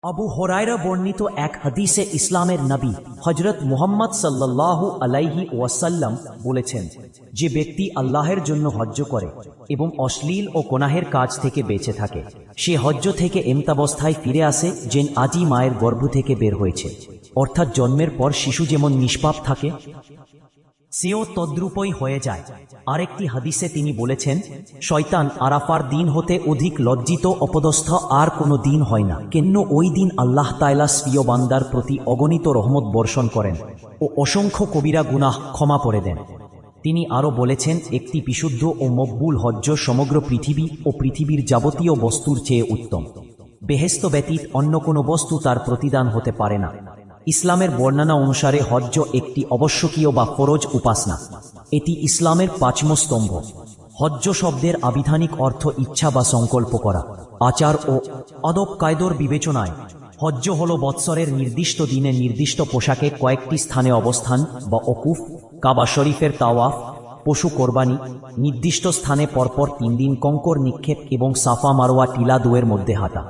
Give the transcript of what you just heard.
আবু হুরায়রা বর্ণিত এক হাদিসে ইসলামের নবী হযরত মুহাম্মদ সাল্লাল্লাহু আলাইহি ওয়াসাল্লাম বলেছেন, যে ব্যক্তি আল্লাহের জন্য হজ্জ করে এবং অশ্লীল ও গুনাহের কাজ থেকে বেঁচে থাকে, সে হজ্জ থেকে এমতাবস্থায় ফিরে আসে যেন আজই মায়ের গর্ভ থেকে বের হয়েছে। অর্থাৎ জন্মের পর শিশু যেমন নিষ্পাপ থাকে, সেও তদ্রূপই হয়ে যায়। আরেকটি হাদিসে তিনি বলেছেন, শয়তান আরাফার দিন হতে অধিক লজ্জিত অপদস্থ আর কোনো দিন হয় না, কেন ওই দিন আল্লাহ তাআলা স্বীয় বান্দার প্রতি অগণিত রহমত বর্ষণ করেন ও অসংখ্য কবিরা গুনাহ ক্ষমা করে দেন। তিনি আরও বলেছেন, একটি বিশুদ্ধ ও মকবুল হজ্জ সমগ্র পৃথিবী ও পৃথিবীর যাবতীয় বস্তুর চেয়ে উত্তম। বেহেশত ব্যতীত অন্য কোনো বস্তু তার প্রতিদান হতে পারে না। ইসলামের বর্ণনা অনুসারে হজ্জ একটি আবশ্যকীয় বা ফরজ উপাসনা। এটি ইসলামের পাঁচম স্তম্ভ। হজ্জ শব্দের আবিধানিক অর্থ ইচ্ছা বা সংকল্প করা। আচার ও আদব কায়দার বিবেচনায় হজ্জ হল বৎসরের নির্দিষ্ট দিনে নির্দিষ্ট পোশাকে কয়েকটি স্থানে অবস্থান বা ওকুফ, কাবা শরীফের তাওয়াফ, পশু কোরবানি, নির্দিষ্ট স্থানে পরপর 3 দিন কঙ্কর নিক্ষেপ এবং সাফা মারওয়া টিলা দুয়ের মধ্যে হাঁটা।